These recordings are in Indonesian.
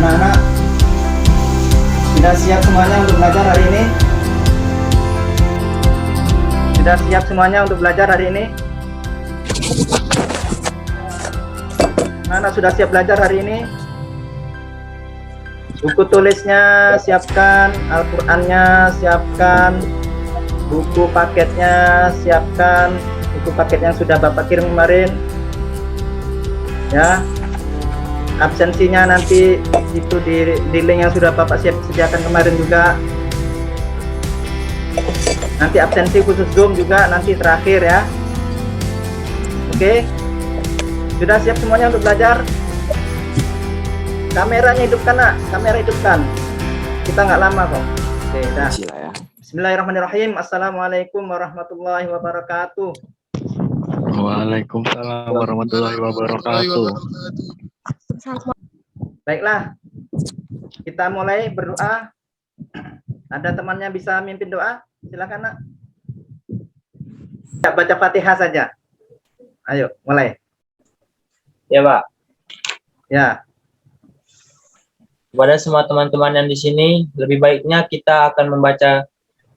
Anak-anak sudah siap semuanya untuk belajar hari ini? Sudah siap semuanya untuk belajar hari ini? Anak sudah siap belajar hari ini? Buku tulisnya siapkan, Al-Qur'annya siapkan, buku paketnya siapkan, buku paket yang sudah Bapak kirim kemarin. Ya. Absensinya nanti itu di link yang sudah Bapak sediakan kemarin juga. Nanti absensi khusus Zoom juga nanti terakhir ya. Oke. Sudah siap semuanya untuk belajar? Kameranya hidupkan, Nak. Kamera hidupkan. Kita nggak lama kok. Oke, dah. Bismillahirrahmanirrahim. Assalamualaikum warahmatullahi wabarakatuh. Waalaikumsalam warahmatullahi wabarakatuh. Baiklah, kita mulai berdoa. Ada temannya bisa mimpin doa? Silakan, Nak. Ya, baca Fatihah saja. Ayo, mulai. Ya, Pak. Ya. Kepada semua teman-teman yang di sini, lebih baiknya kita akan membaca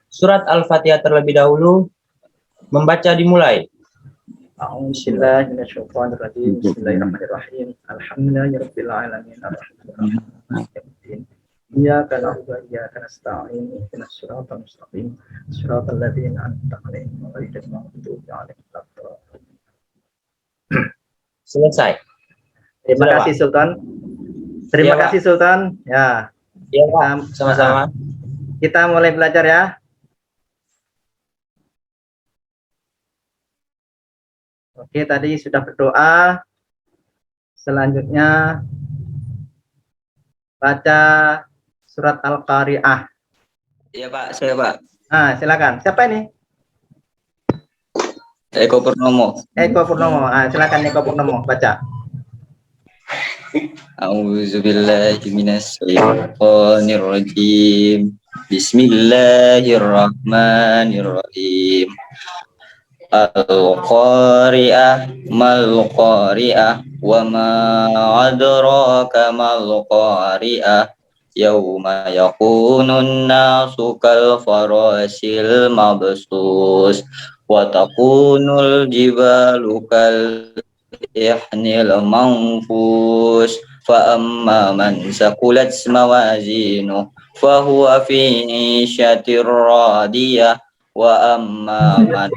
surat Al-Fatihah terlebih dahulu. Membaca dimulai. Bismillahirrahmanirrahim. Bismillahirrahmanirrahim. Alhamdulillahirabbil alamin. Arrahmanirrahim. Iyyaka na'budu wa iyyaka nasta'in. Ihdinas siratal mustaqim. Siratal ladzina an'amta 'alaihim ghairil maghdubi 'alaihim waladdallin. Selesai. Terima kasih, Sultan. Terima kasih, Sultan. Ya. Iya, Pak. Sama-sama. Kita mulai belajar ya. Oke, tadi sudah berdoa. Selanjutnya baca surat Al-Qari'ah. Iya, Pak, saya, Pak. Nah, silakan. Siapa ini? Eko Purnomo. Eko Purnomo. Ah, silakan Eko Purnomo baca. A'udzubillahi minasyaitonirrajim. Bismillahirrahmanirrahim. Al-Qari'ah mal-Qari'ah wa ma adraka mal-Qari'ah yauma yakunun nasu kal farasil mabsus wa takunul jibalu kal ihnil manfus fa amma man sakulat mawazinu fa huwa fi 'ishatir radiyah wa amma man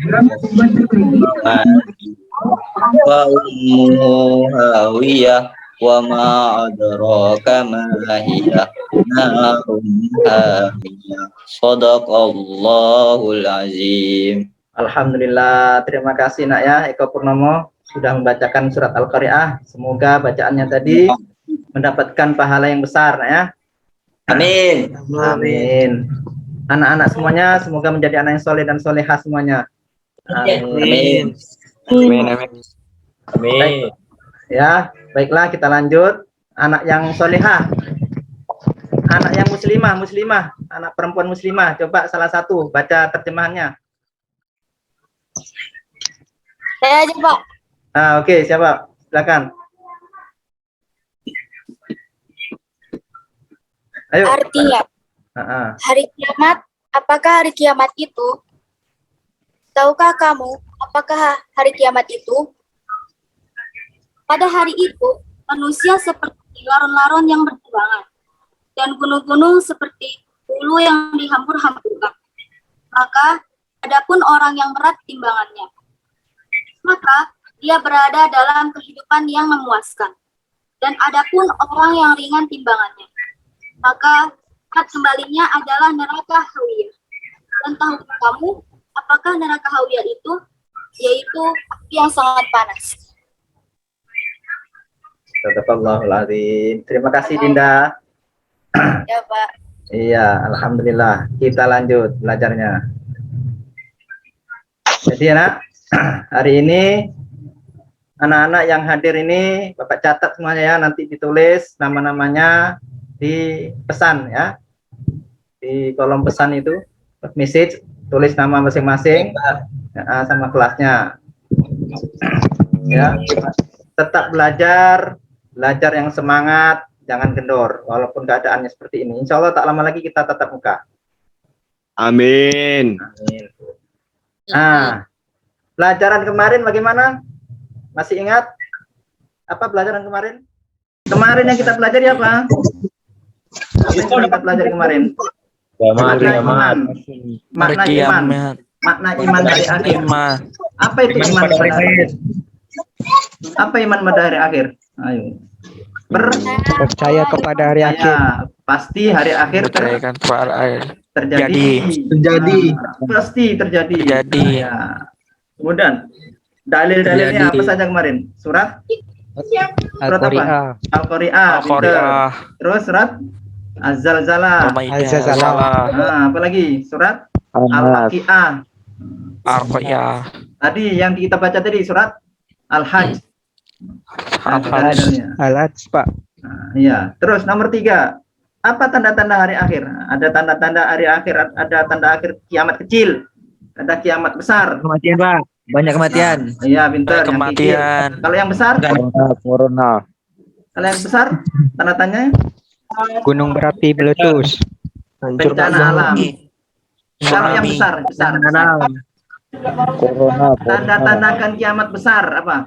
wa ummuhu hawiyah wa ma adraka ma hiya narun hamiyah. Shadaqallahul azim. Alhamdulillah, terima kasih Nak ya Eko Purnomo sudah membacakan surat Al-Qari'ah. Semoga bacaannya tadi mendapatkan pahala yang besar Nak ya. Amin. Amin. Anak-anak semuanya semoga menjadi anak yang soleh dan solehah semuanya. Amin. Amin. Amin. Amin. Ya, baiklah kita lanjut. Anak yang solehah, anak yang muslimah, anak perempuan muslimah. Coba salah satu baca terjemahannya. Saya aja, Pak. Oke, siapa? Silakan. Ayo. Artinya, hari kiamat, apakah hari kiamat itu? Tahukah kamu apakah hari kiamat itu? Pada hari itu, manusia seperti laron-laron yang berterbangan, dan gunung-gunung seperti hulu yang dihambur-hamburkan. Maka, adapun orang yang berat timbangannya, maka dia berada dalam kehidupan yang memuaskan. Dan adapun orang yang ringan timbangannya, maka tempat kembalinya adalah neraka hawiyah. Dan tahu kamu apakah neraka hawiyah itu? Yaitu api yang sangat panas. Astagfirullahaladzim. Terima kasih Dinda. Ya, Pak. Iya, alhamdulillah. Kita lanjut belajarnya. Jadi anak, hari ini anak-anak yang hadir ini Bapak catat semuanya ya, nanti ditulis nama-namanya di pesan ya. Di kolom pesan itu message tulis nama masing-masing sama kelasnya. Ya. Tetap belajar yang semangat, jangan kendor, walaupun keadaannya seperti ini. Insya Allah tak lama lagi kita tatap muka. Amin. Amin. Nah, pelajaran kemarin bagaimana? Masih ingat? Apa pelajaran kemarin? Kemarin yang kita pelajari apa? Apa yang kita pelajari kemarin? Makna iman. Makna iman. Makna iman dari akhir. Apa itu iman pada akhir? Apa iman pada hari akhir? Ayo. Percaya kepada hari akhir. Pasti hari akhir Percayakan kepada air. terjadi. Pasti terjadi. Ya. Kemudian dalil-dalilnya apa saja kemarin? Surat Al-Qari'ah. Al-Qari'ah. Terus surat Az-Zalzalah. Nah, apa lagi? Surat Al-Waqi'ah. Tadi yang kita baca tadi surat Al-Hajj. Al-Hajj, Pak. Nah, iya. Terus nomor 3. Apa tanda-tanda hari akhir? Ada tanda-tanda hari akhir, ada tanda akhir kiamat kecil, ada kiamat besar. Kematian, Pak. Banyak kematian. Iya, pintar. Kematian. Kalau yang besar? Corona. Kalau yang besar, tanda tanya? Gunung berapi meletus. Bencana alam. Kalau yang besar. Corona. Tanda-tandakan kiamat besar apa?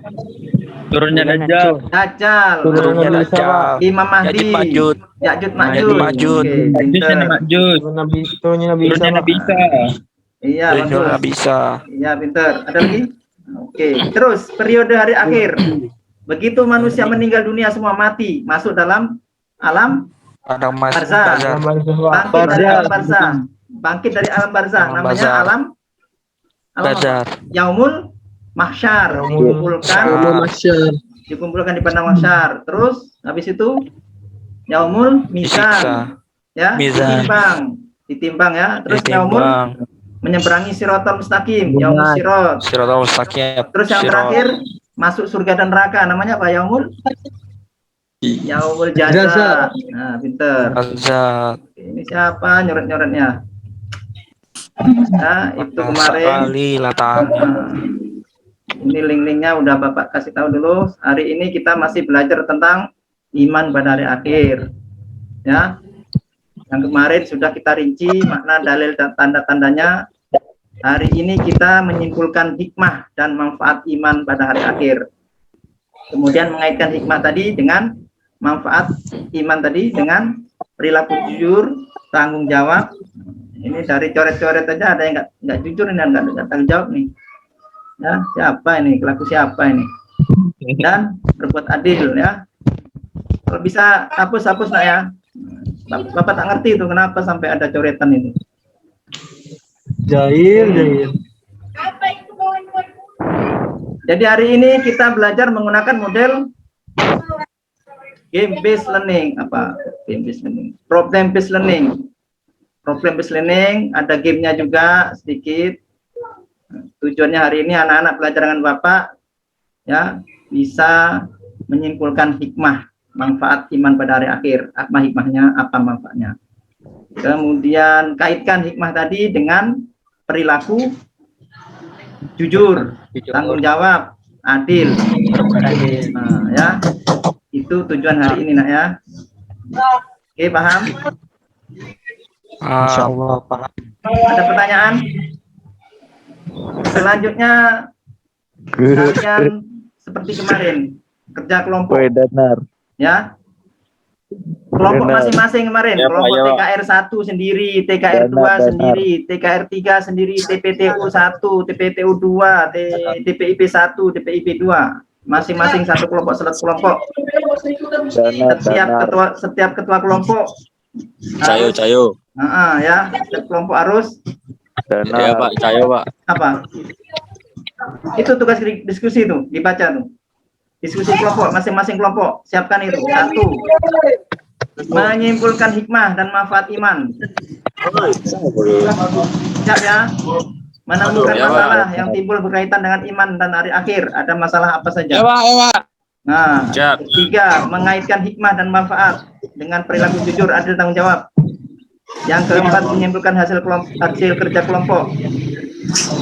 Turunnya Dajjal. Dajjal. Imam Mahdi. Ya'juj Ma'juj. Turunnya Nabi Isa. Iya, bisa. Iya, pintar. Ada lagi? Oke. Terus periode hari akhir. Begitu manusia meninggal dunia semua mati, masuk dalam alam barzah. Bangkit dari alam barzah. Namanya alam Barzah. Yaumul Mahsyar. Dikumpulkan di padang mahsyar. Terus habis itu Yaumul Mizan. Ya, ditimbang ya. Terus Yaumul menyeberangi Siratal Mustaqim, Yaumul Sirat. Terus yang terakhir masuk surga dan neraka, namanya apa? Yaumul Jaza. Nah, pinter. Ini siapa nyoret-nyoretnya? Nah, itu kemarin. Ini link-linknya udah Bapak kasih tahu dulu. Hari ini kita masih belajar tentang iman pada hari akhir. Ya. Yang kemarin sudah kita rinci makna dalil dan tanda-tandanya. Hari ini kita menyimpulkan hikmah dan manfaat iman pada hari akhir. Kemudian mengaitkan hikmah tadi dengan manfaat iman tadi dengan perilaku jujur, tanggung jawab. Ini dari coret-coret aja ada yang nggak jujur ini, nggak tanggung jawab nih. Ya, siapa ini? Pelaku siapa ini? Dan berbuat adil ya. Kalau bisa hapus nak ya. Bapak tak ngerti itu kenapa sampai ada coretan itu. Jahil. Jadi hari ini kita belajar menggunakan model game based learning. Apa? Game based learning. Problem based learning. Problem based learning ada gamenya juga sedikit. Tujuannya hari ini anak-anak belajar dengan Bapak ya bisa menyimpulkan hikmah manfaat iman pada hari akhir. Apa hikmahnya, apa manfaatnya. Kemudian kaitkan hikmah tadi dengan perilaku jujur, tanggung jawab, adil. Nah, ya. Itu tujuan hari ini nak ya. Oke, paham? Insyaallah paham. Ada pertanyaan? Selanjutnya kalian seperti kemarin kerja kelompok. Ya. Kelompok masing-masing kemarin, kelompok TKR 1 sendiri, TKR 2 sendiri, TKR 3 sendiri, TPTU 1, TPTU 2, TPIP 1, TPIP 2. Masing-masing satu kelompok, setiap ketua kelompok Cayo. Ya, setiap kelompok harus Ya Pak, cayo Pak. Apa? Itu tugas diskusi itu, dibaca tuh. Diskusi kelompok, masing-masing kelompok siapkan itu. 1. Menyimpulkan hikmah dan manfaat iman. Siap ya? Menemukan masalah yang timbul berkaitan dengan iman dan hari akhir. Ada masalah apa saja? Nah, 3. Mengaitkan hikmah dan manfaat dengan perilaku jujur, adil, tanggung jawab. Yang 4. Menyimpulkan hasil kerja kelompok.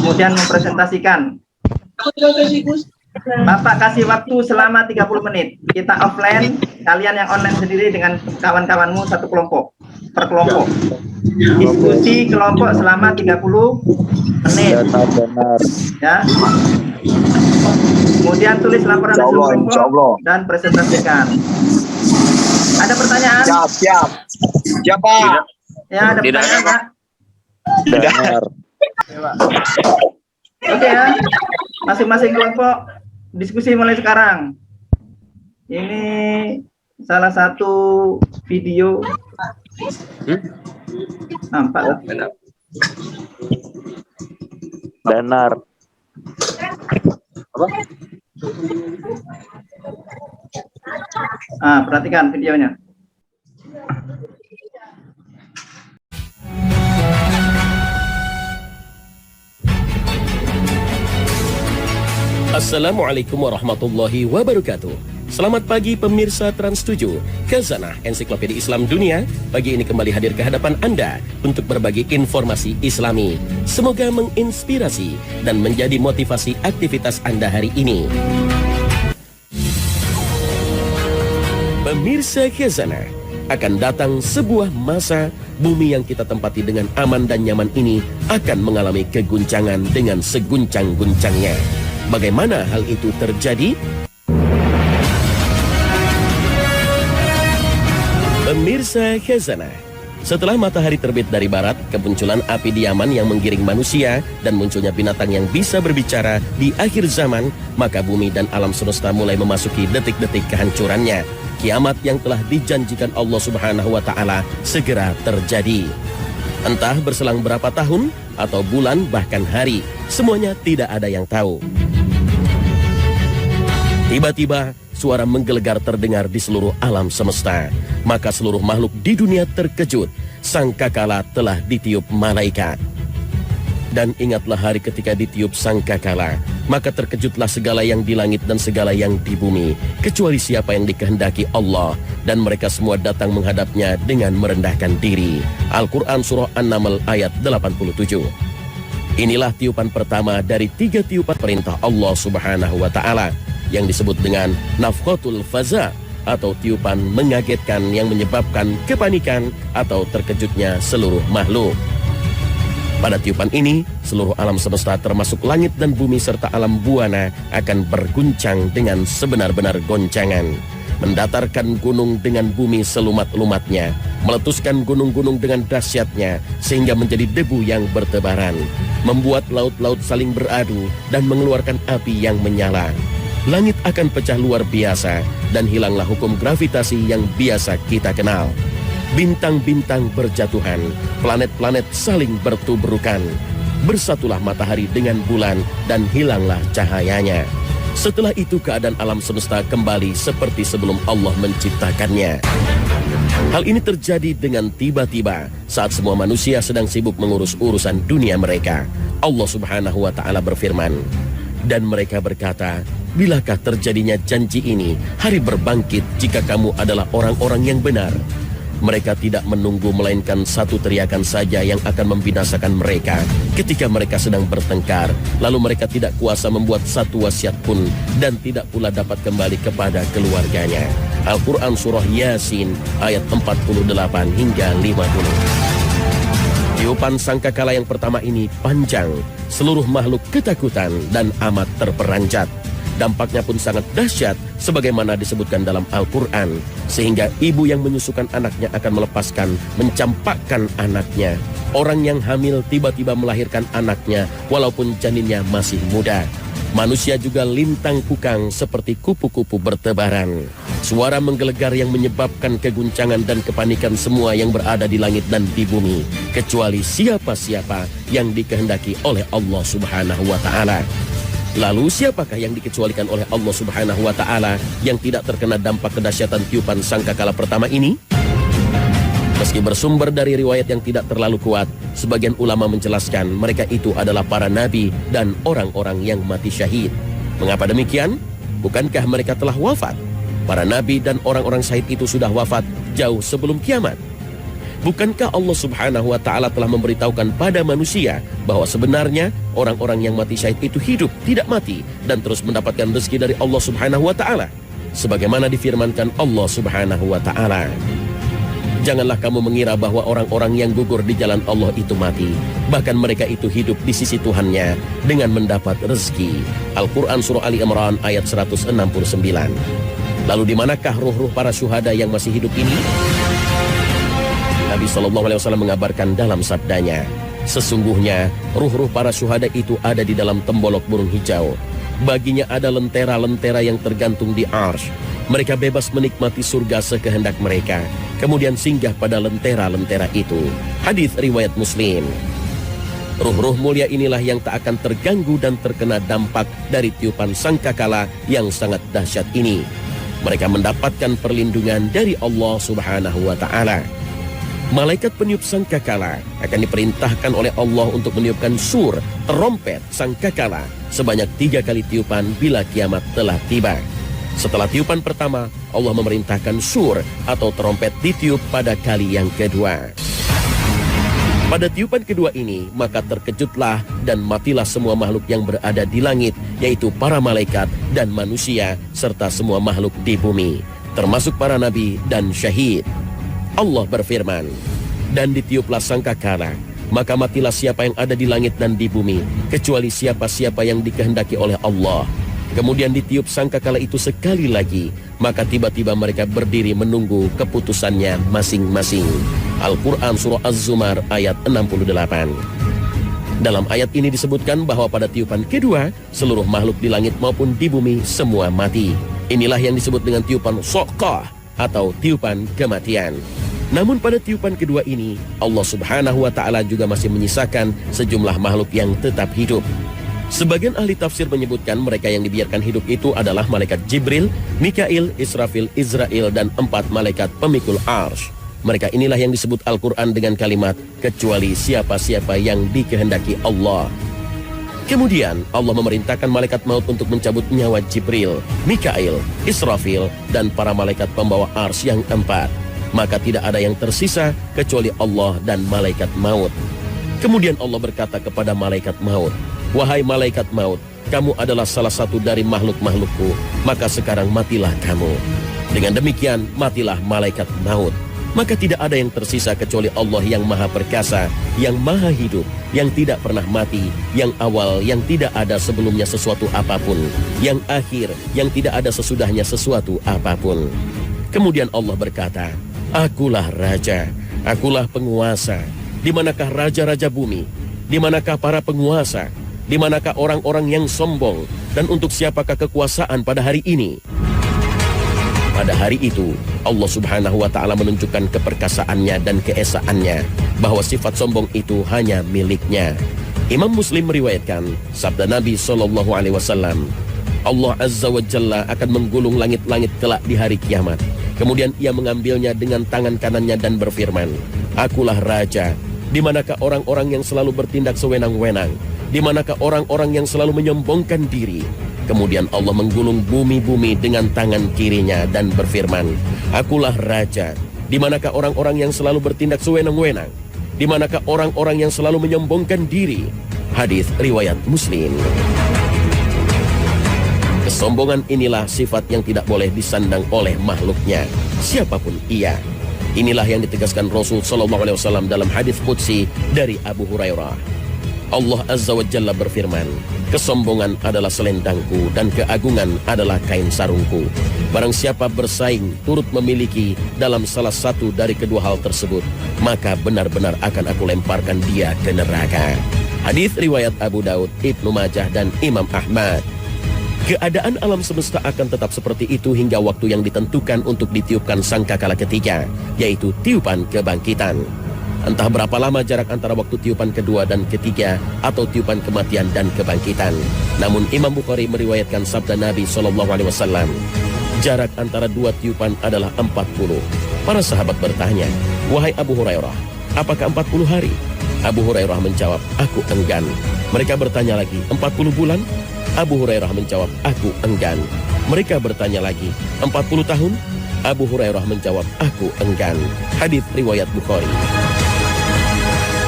Kemudian mempresentasikan. Bapak kasih waktu selama 30 menit. Kita offline, kalian yang online sendiri dengan kawan-kawanmu satu kelompok, per kelompok. Diskusi kelompok selama 30 menit. Benar. Ya. Kemudian tulis laporan hasil kelompok dan presentasikan. Ada pertanyaan? Siap. Siapa? Ya, ada Tidak pertanyaan, ada, Pak? Benar. Oke ya, masing-masing kelompok diskusi mulai sekarang. Ini salah satu video. Nampak? Benar. Perhatikan videonya. Assalamualaikum warahmatullahi wabarakatuh. Selamat pagi pemirsa Trans 7. Khazanah Ensiklopedia Islam Dunia pagi ini kembali hadir ke hadapan Anda untuk berbagi informasi Islami. Semoga menginspirasi dan menjadi motivasi aktivitas Anda hari ini. Pemirsa Khazanah, akan datang sebuah masa bumi yang kita tempati dengan aman dan nyaman ini akan mengalami keguncangan dengan seguncang-guncangnya. Bagaimana hal itu terjadi? Pemirsa Khazanah, setelah matahari terbit dari barat, kemunculan api di Yaman yang menggiring manusia dan munculnya binatang yang bisa berbicara di akhir zaman, maka bumi dan alam semesta mulai memasuki detik-detik kehancurannya. Kiamat yang telah dijanjikan Allah Subhanahu wa Ta'ala segera terjadi. Entah berselang berapa tahun atau bulan bahkan hari, semuanya tidak ada yang tahu. Tiba-tiba suara menggelegar terdengar di seluruh alam semesta. Maka seluruh makhluk di dunia terkejut. Sangkakala telah ditiup malaikat. Dan ingatlah hari ketika ditiup sangkakala, maka terkejutlah segala yang di langit dan segala yang di bumi, kecuali siapa yang dikehendaki Allah, dan mereka semua datang menghadapnya dengan merendahkan diri. Al-Quran Surah An-Naml ayat 87. Inilah tiupan pertama dari 3 tiupan perintah Allah Subhanahu wa Ta'ala yang disebut dengan nafkhatul faza atau tiupan mengagetkan yang menyebabkan kepanikan atau terkejutnya seluruh makhluk. Pada tiupan ini, seluruh alam semesta termasuk langit dan bumi serta alam buana akan berguncang dengan sebenar-benar goncangan. Mendatarkan gunung dengan bumi selumat-lumatnya, meletuskan gunung-gunung dengan dahsyatnya sehingga menjadi debu yang bertebaran, membuat laut-laut saling beradu dan mengeluarkan api yang menyala. Langit akan pecah luar biasa dan hilanglah hukum gravitasi yang biasa kita kenal. Bintang-bintang berjatuhan, planet-planet saling bertubrukan. Bersatulah matahari dengan bulan dan hilanglah cahayanya. Setelah itu keadaan alam semesta kembali seperti sebelum Allah menciptakannya. Hal ini terjadi dengan tiba-tiba saat semua manusia sedang sibuk mengurus urusan dunia mereka. Allah Subhanahu wa Ta'ala berfirman, dan mereka berkata, bilakah terjadinya janji ini, hari berbangkit jika kamu adalah orang-orang yang benar? Mereka tidak menunggu melainkan satu teriakan saja yang akan membinasakan mereka ketika mereka sedang bertengkar. Lalu mereka tidak kuasa membuat satu wasiat pun dan tidak pula dapat kembali kepada keluarganya. Al-Quran Surah Yasin ayat 48 hingga 50. Tiupan sangkakala yang pertama ini panjang, seluruh makhluk ketakutan dan amat terperanjat. Dampaknya pun sangat dahsyat sebagaimana disebutkan dalam Al-Quran, sehingga ibu yang menyusukan anaknya akan melepaskan, mencampakkan anaknya. Orang yang hamil tiba-tiba melahirkan anaknya walaupun janinnya masih muda. Manusia juga lintang kukang seperti kupu-kupu bertebaran. Suara menggelegar yang menyebabkan keguncangan dan kepanikan semua yang berada di langit dan di bumi, kecuali siapa-siapa yang dikehendaki oleh Allah Subhanahu wa Ta'ala. Lalu siapakah yang dikecualikan oleh Allah Subhanahu wa Ta'ala yang tidak terkena dampak kedahsyatan tiupan sangkakala pertama ini? Meski bersumber dari riwayat yang tidak terlalu kuat, sebagian ulama menjelaskan mereka itu adalah para nabi dan orang-orang yang mati syahid. Mengapa demikian? Bukankah mereka telah wafat? Para nabi dan orang-orang syahid itu sudah wafat jauh sebelum kiamat. Bukankah Allah Subhanahu wa Ta'ala telah memberitahukan pada manusia bahwa sebenarnya orang-orang yang mati syahid itu hidup, tidak mati, dan terus mendapatkan rezeki dari Allah Subhanahu wa Ta'ala, sebagaimana difirmankan Allah Subhanahu wa Ta'ala. Janganlah kamu mengira bahwa orang-orang yang gugur di jalan Allah itu mati, bahkan mereka itu hidup di sisi Tuhannya dengan mendapat rezeki. Al-Quran Surah Ali Imran ayat 169. Lalu di manakah ruh-ruh para syuhada yang masih hidup ini? Nabi SAW mengabarkan dalam sabdanya, sesungguhnya ruh-ruh para syuhada itu ada di dalam tembolok burung hijau. Baginya ada lentera-lentera yang tergantung di arsy. Mereka bebas menikmati surga sekehendak mereka, kemudian singgah pada lentera-lentera itu. Hadis riwayat Muslim. Ruh-ruh mulia inilah yang tak akan terganggu dan terkena dampak dari tiupan sangkakala yang sangat dahsyat ini. Mereka mendapatkan perlindungan dari Allah Subhanahu wa Ta'ala. Malaikat peniup sangkakala akan diperintahkan oleh Allah untuk meniupkan sur, trompet sangkakala sebanyak 3 kali tiupan bila kiamat telah tiba. Setelah tiupan pertama, Allah memerintahkan sur atau trompet ditiup pada kali yang kedua. Pada tiupan kedua ini, maka terkejutlah dan matilah semua makhluk yang berada di langit, yaitu para malaikat dan manusia, serta semua makhluk di bumi, termasuk para nabi dan syahid. Allah berfirman, dan ditiuplah sangkakala, maka matilah siapa yang ada di langit dan di bumi, kecuali siapa-siapa yang dikehendaki oleh Allah. Kemudian ditiup sangkakala itu sekali lagi, maka tiba-tiba mereka berdiri menunggu keputusannya masing-masing. Al-Quran Surah Az-Zumar ayat 68. Dalam ayat ini disebutkan bahwa pada tiupan kedua, seluruh makhluk di langit maupun di bumi semua mati. Inilah yang disebut dengan tiupan soqah atau tiupan kematian. Namun pada tiupan kedua ini, Allah Subhanahu wa Ta'ala juga masih menyisakan sejumlah makhluk yang tetap hidup. Sebagian ahli tafsir menyebutkan mereka yang dibiarkan hidup itu adalah malaikat Jibril, Mikail, Israfil, Izrail, dan 4 malaikat pemikul arsy. Mereka inilah yang disebut Al-Quran dengan kalimat, kecuali siapa-siapa yang dikehendaki Allah. Kemudian Allah memerintahkan malaikat maut untuk mencabut nyawa Jibril, Mikail, Israfil, dan para malaikat pembawa arsy yang 4. Maka tidak ada yang tersisa kecuali Allah dan malaikat maut. Kemudian Allah berkata kepada malaikat maut, wahai malaikat maut, kamu adalah salah satu dari makhluk-makhlukku, maka sekarang matilah kamu. Dengan demikian matilah malaikat maut. Maka tidak ada yang tersisa kecuali Allah yang maha perkasa, yang maha hidup, yang tidak pernah mati, yang awal, yang tidak ada sebelumnya sesuatu apapun, yang akhir, yang tidak ada sesudahnya sesuatu apapun. Kemudian Allah berkata, akulah raja, akulah penguasa. Di manakah raja-raja bumi? Di manakah para penguasa? Di manakah orang-orang yang sombong? Dan untuk siapakah kekuasaan pada hari ini? Pada hari itu, Allah Subhanahu wa Ta'ala menunjukkan keperkasaannya dan keesaannya, bahwa sifat sombong itu hanya miliknya. Imam Muslim meriwayatkan sabda Nabi SAW, Allah Azza wa Jalla akan menggulung langit-langit kelak di hari kiamat. Kemudian ia mengambilnya dengan tangan kanannya dan berfirman, akulah raja. Di manakah orang-orang yang selalu bertindak sewenang-wenang? Di manakah orang-orang yang selalu menyombongkan diri? Kemudian Allah menggulung bumi-bumi dengan tangan kirinya dan berfirman, akulah raja. Di manakah orang-orang yang selalu bertindak sewenang-wenang? Di manakah orang-orang yang selalu menyombongkan diri? Hadis riwayat Muslim. Kesombongan inilah sifat yang tidak boleh disandang oleh makhluknya, siapapun ia. Inilah yang ditegaskan Rasul SAW dalam hadis qudsi dari Abu Hurairah. Allah Azza wa Jalla berfirman, kesombongan adalah selendangku dan keagungan adalah kain sarungku. Barang siapa bersaing turut memiliki dalam salah satu dari kedua hal tersebut, maka benar-benar akan aku lemparkan dia ke neraka. Hadis riwayat Abu Daud, Ibnu Majah, dan Imam Ahmad. Keadaan alam semesta akan tetap seperti itu hingga waktu yang ditentukan untuk ditiupkan sangkakala ketiga, yaitu tiupan kebangkitan. Entah berapa lama jarak antara waktu tiupan kedua dan ketiga atau tiupan kematian dan kebangkitan. Namun Imam Bukhari meriwayatkan sabda Nabi SAW, jarak antara dua tiupan adalah 40. Para sahabat bertanya, wahai Abu Hurairah, apakah 40 hari? Abu Hurairah menjawab, aku enggan. Mereka bertanya lagi, 40 bulan? Abu Hurairah menjawab, aku enggan. Mereka bertanya lagi, 40 tahun? Abu Hurairah menjawab, aku enggan. Hadits riwayat Bukhari.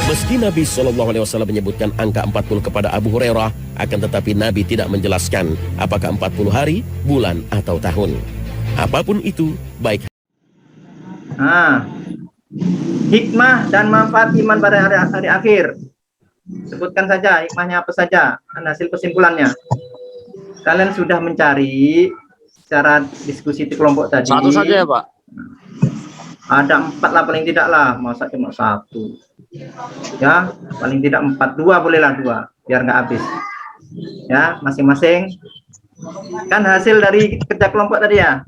Meski Nabi SAW menyebutkan angka 40 kepada Abu Hurairah, akan tetapi Nabi tidak menjelaskan apakah 40 hari, bulan, atau tahun. Apapun itu, baik. Hikmah dan manfaat iman pada hari akhir. Sebutkan saja hikmahnya apa saja, dan hasil kesimpulannya. Kalian sudah mencari secara diskusi di kelompok tadi. Satu saja ya, Pak. Ada 4 lah paling tidak lah, masa cuma 1. Ya, paling tidak 4, 2 bolehlah 2, biar nggak habis. Ya, masing-masing. Kan hasil dari kerja kelompok tadi ya.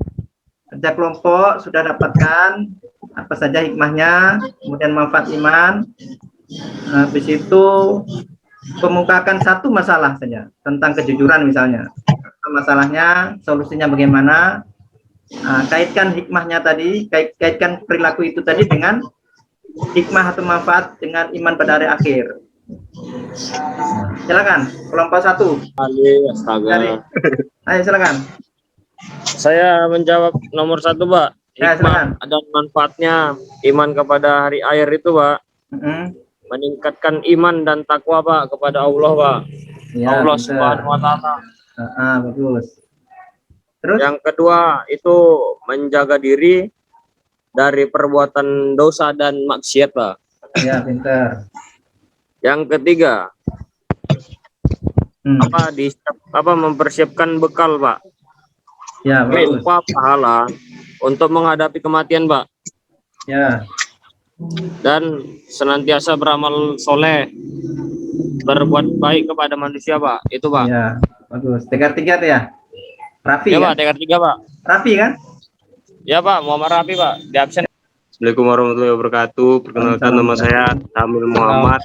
Kerja kelompok sudah dapatkan apa saja hikmahnya, kemudian manfaat iman. Habis itu kemukakan satu masalah saja tentang kejujuran misalnya. Masalahnya, solusinya bagaimana? Kaitkan hikmahnya tadi, kaitkan perilaku itu tadi dengan hikmah atau manfaat dengan iman pada hari akhir. Silakan, kelompok 1. Astaga. Ayo silakan. Saya menjawab nomor 1, Pak. Ya, silakan. Hikmah dan manfaatnya iman kepada hari akhir itu, Pak. Meningkatkan iman dan takwa, Pak, kepada Allah, Pak. Ya, Allah betul. Subhanahu wa Ta'ala. Bagus. Terus? Yang kedua itu menjaga diri dari perbuatan dosa dan maksiat, Pak. Ya, pintar. Yang ketiga mempersiapkan bekal, Pak. Ya, bagus. Berupa pahala untuk menghadapi kematian, Pak. Ya. Dan senantiasa beramal soleh, berbuat baik kepada manusia, Pak. Itu, Pak. Ya, bagus. Tekad 3 tuh ya. Rafi Ya, kan? Pak, tekad 3, Pak. Rafi kan? Ya, Pak, Muhammad Rafi, Pak. Di absen. Assalamualaikum warahmatullahi wabarakatuh. Perkenalkan, nama saya Samil Muhammad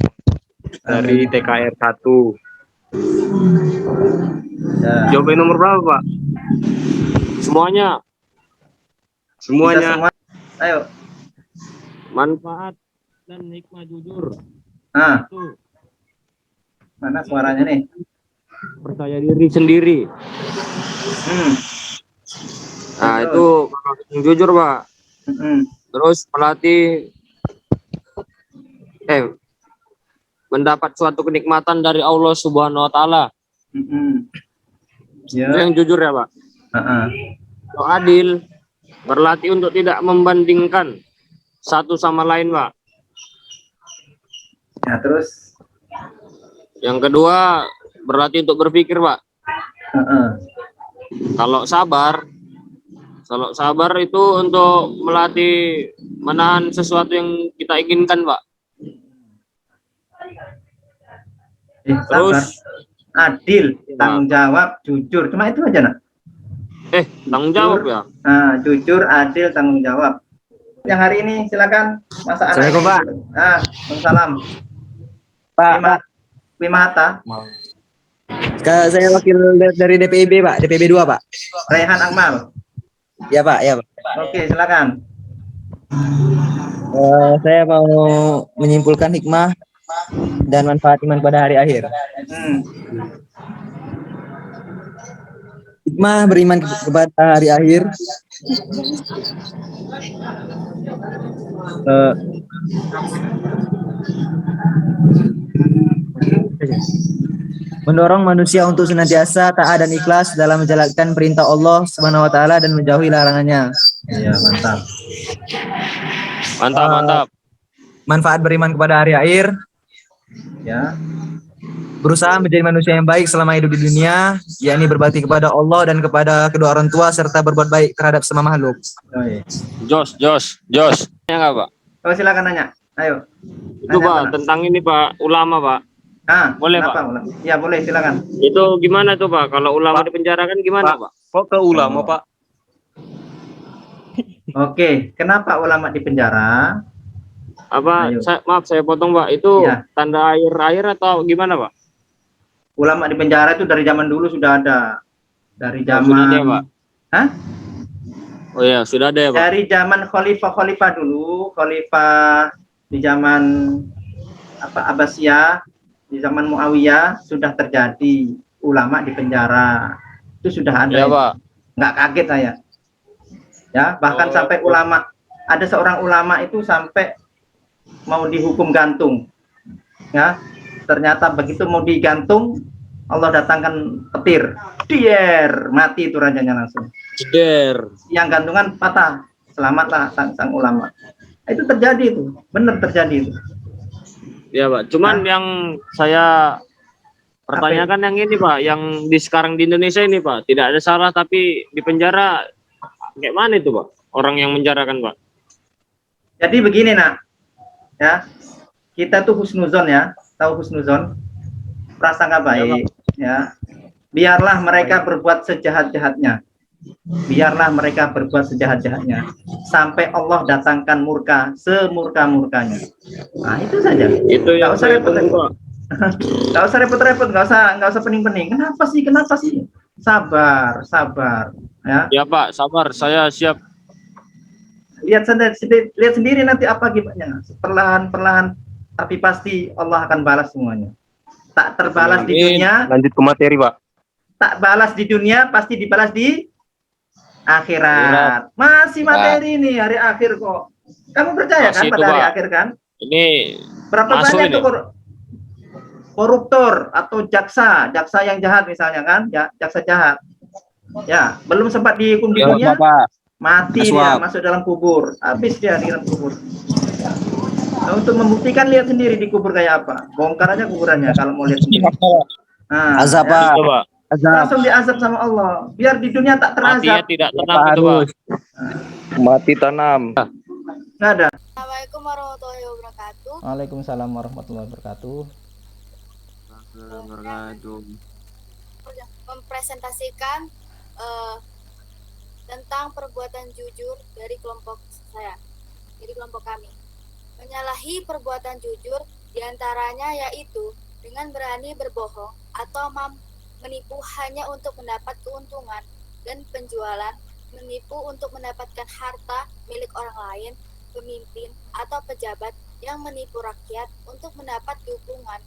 dari TKR 1. Ya. Jawaban nomor berapa, Pak? Semuanya. Bisa semua. Ayo. Manfaat dan hikmah jujur. Itu Mana suaranya nih? percaya diri sendiri. Nah, Terus? itu yang jujur, Pak. Terus melatih mendapat suatu kenikmatan dari Allah Subhanahu wa Ta'ala. Ya. Itu yang jujur ya, Pak. Kalau adil, berlatih untuk tidak membandingkan satu sama lain, Pak. Ya, terus? Yang kedua, berlatih untuk berpikir, Pak. Kalau sabar itu untuk melatih menahan sesuatu yang kita inginkan, Pak. Terus adil, tanggung jawab, jujur. Cuma itu aja, nak. Tanggung jawab ya. Jujur, adil, tanggung jawab. Yang hari ini silakan Mas Anas. Assalamualaikum, Pak. Waalaikumsalam. Pak. Wimata. Saya wakil dari DPIB, Pak. DPIB 2, Pak. Raihan Akmal. Ya, Pak. Ya, Pak. Oke, silakan. Saya mau menyimpulkan hikmah dan manfaat iman pada hari akhir. Hikmah beriman kepada hari akhir. Mendorong manusia untuk senantiasa taat dan ikhlas dalam menjalankan perintah Allah Subhanahu wa Ta'ala dan menjauhi larangannya. Iya, mantap. Mantap. Manfaat beriman kepada hari akhir. Ya. Berusaha menjadi manusia yang baik selama hidup di dunia, yakni berbakti kepada Allah dan kepada kedua orang tua serta berbuat baik terhadap semua makhluk. Jos. Ya enggak, Pak? Silakan nanya. Ayo. Itu, Pak, tentang ini, Pak, ulama, Pak. Boleh, kenapa, Pak? Ya, boleh, silakan. Itu gimana tuh, Pak? Kalau ulama dipenjarakan gimana, Pak? Kok ke ulama, Pak? Oke, kenapa ulama di penjara? Maaf, saya potong, Pak. Itu Ya. tanda air atau gimana, Pak? Ulama di penjara itu dari zaman dulu sudah ada. Dari zaman Sudah ada ya, Pak? Hah? Oh ya, sudah ada ya, Pak? Dari zaman khalifah dulu, khalifah di zaman Abbasiyah, di zaman Muawiyah sudah terjadi ulama di penjara. Itu sudah ada. Ya, Pak. Nggak kaget saya. Ya, bahkan sampai ulama, ada seorang ulama itu sampai mau dihukum gantung. Ya, ternyata begitu mau digantung, Allah datangkan petir, dier, mati itu rajanya langsung. Jeder. Yang gantungan patah, selamatlah sang ulama. Itu terjadi itu, benar terjadi itu. Ya Pak, cuman yang saya pertanyakan yang ini Pak, yang sekarang di Indonesia ini Pak, tidak ada salah tapi di penjara, kayak mana itu Pak? Orang yang menjarakan Pak? Jadi begini nak, ya kita tuh husnuzon ya, tahu husnuzon, prasangka baik, ya. Biarlah mereka berbuat sejahat-jahatnya, biarlah mereka berbuat sejahat-jahatnya, sampai Allah datangkan murka semurka-murkanya. Nah itu saja. Itu yang Nggak usah saya repot-repot. Nggak usah repot-repot, nggak usah pening-pening. Kenapa sih? Sabar, sabar, ya. Ya Pak, sabar, saya siap. Lihat sendiri nanti apa akibatnya. Perlahan-perlahan, tapi pasti Allah akan balas semuanya. Tak terbalas di dunia, Lanjut ke materi Pak. tak balas di dunia, pasti dibalas di akhirat. Masih materi ini hari akhir kok. Kamu percaya kan Masih itu, pada hari Pak. akhir kan? Ini Berapa masuk banyak ini. tuh koruptor atau jaksa yang jahat misalnya kan, ya, jaksa jahat. Ya, belum sempat dihukum di dunia, mati dia, masuk dalam kubur, habis dia di dalam kubur. Nah, untuk membuktikan lihat sendiri di kubur kayak apa, bongkar aja kuburannya kalau mau lihat sendiri. Nah, Azab, ya, Itu, Pak. langsung diazab sama Allah, biar di dunia tak Matinya terazab. tidak tenang itu Pak. Mati tanam. Nggak ada. Assalamualaikum warahmatullahi wabarakatuh. Waalaikumsalam warahmatullahi wabarakatuh. Mempresentasikan tentang perbuatan jujur dari kelompok saya, dari kelompok kami. Menyalahi perbuatan jujur diantaranya yaitu dengan berani berbohong atau menipu hanya untuk mendapat keuntungan, dan penjualan, menipu untuk mendapatkan harta milik orang lain, pemimpin atau pejabat yang menipu rakyat untuk mendapat dukungan,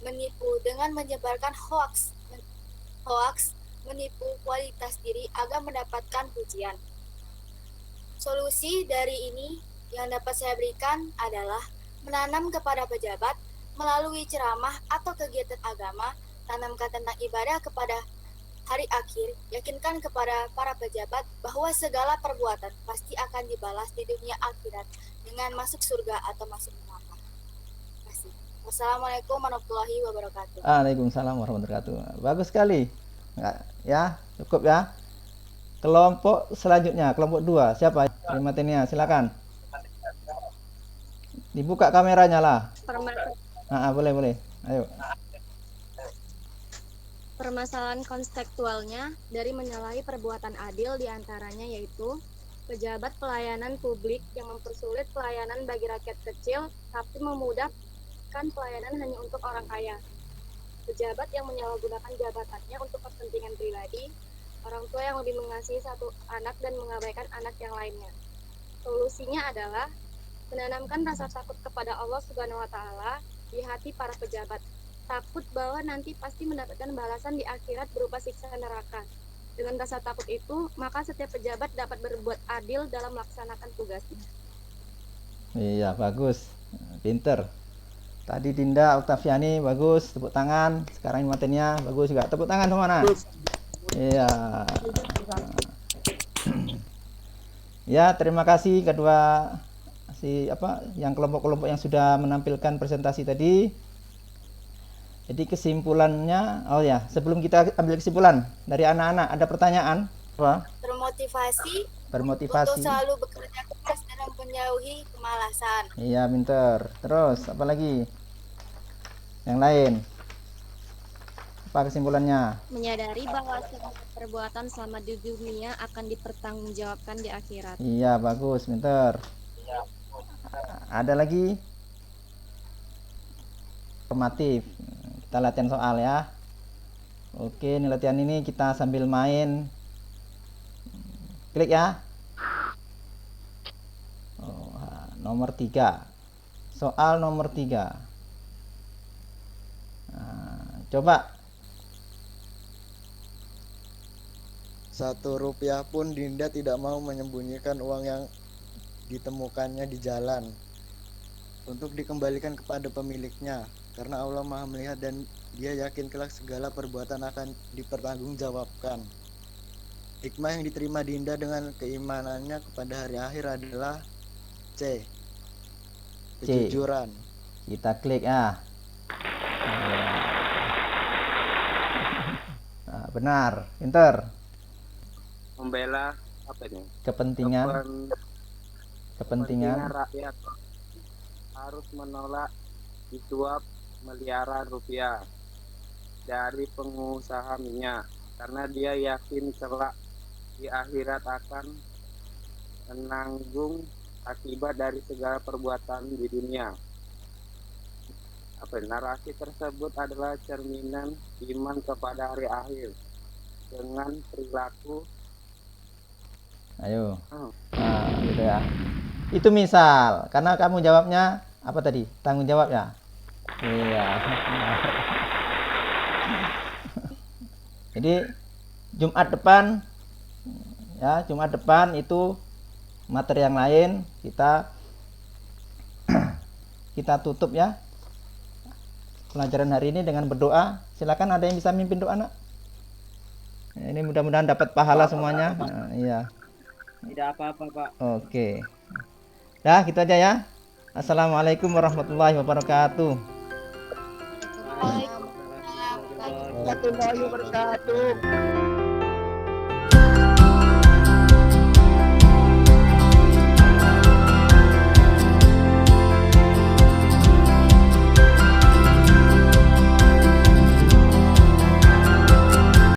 menipu dengan menyebarkan hoaks, menipu kualitas diri agar mendapatkan pujian. Solusi dari ini yang dapat saya berikan adalah menanam kepada pejabat melalui ceramah atau kegiatan agama, tanamkan tentang ibadah kepada hari akhir, yakinkan kepada para pejabat bahwa segala perbuatan pasti akan dibalas di dunia akhirat dengan masuk surga atau masuk neraka. Terima kasih. Wassalamualaikum warahmatullahi wabarakatuh. Waalaikumsalam warahmatullahi wabarakatuh. Bagus sekali. Ya, cukup ya. Kelompok selanjutnya, kelompok 2. Siapa? Materinya, silakan. Dibuka kameranya lah. Boleh. Ayo. Permasalahan konseptualnya dari menyalahi perbuatan adil diantaranya yaitu pejabat pelayanan publik yang mempersulit pelayanan bagi rakyat kecil tapi memudahkan pelayanan hanya untuk orang kaya. Pejabat yang menyalahgunakan jabatannya untuk kepentingan pribadi, orang tua yang lebih mengasihi satu anak dan mengabaikan anak yang lainnya. Solusinya adalah menanamkan rasa takut kepada Allah Subhanahu wa Ta'ala di hati para pejabat. Takut bahwa nanti pasti mendapatkan balasan di akhirat berupa siksa neraka. Dengan rasa takut itu, maka setiap pejabat dapat berbuat adil dalam melaksanakan tugasnya. Iya, bagus. Pinter. Tadi Dinda Oktaviani bagus, tepuk tangan. Sekarang ini materinya bagus juga. Tepuk tangan kemana? Iya. Ya, terima kasih kedua yang kelompok-kelompok yang sudah menampilkan presentasi tadi. Jadi kesimpulannya, sebelum kita ambil kesimpulan dari anak-anak, ada pertanyaan? Apa? Termotivasi Bermotivasi. untuk selalu bekerja keras dan menjauhi kemalasan. Iya, pinter. Terus apa lagi? Yang lain? Apa kesimpulannya? Menyadari bahwa segala perbuatan selama di dunia akan dipertanggungjawabkan di akhirat. Iya, bagus, pinter. Ada lagi? Formatif. Kita latihan soal ya. Oke, ini latihan ini kita sambil main. Klik ya. Nomor 3. Soal nomor 3. Coba Rp1 pun Dinda tidak mau menyembunyikan uang yang ditemukannya di jalan untuk dikembalikan kepada pemiliknya, karena Allah Maha melihat dan Dia yakin kelak segala perbuatan akan dipertanggungjawabkan. Hikmah yang diterima Dinda dengan keimanannya kepada hari akhir adalah C. Kejujuran. Kita klik ah. Nah, benar, pinter. Membela apa ini? Kepentingan rakyat, harus menolak disuap miliaran rupiah dari pengusaha minyak karena dia yakin kelak di akhirat akan menanggung akibat dari segala perbuatan di dunia. Narasi tersebut adalah cerminan iman kepada hari akhir dengan perilaku. Ayo. Nah, gitu ya. Itu misal, karena kamu jawabnya apa tadi? Tanggung jawab ya? Iya. Jadi Jumat depan itu materi yang lain kita tutup ya pelajaran hari ini dengan berdoa. Silakan, ada yang bisa mimpin doa, Nak? Ini mudah-mudahan dapat pahala semuanya. Nah, iya. Tidak apa-apa, Pak. Oke. Dah, gitu aja ya. Assalamualaikum warahmatullahi wabarakatuh. Waalaikumsalam warahmatullahi wabarakatuh. Warahmatullahi wabarakatuh.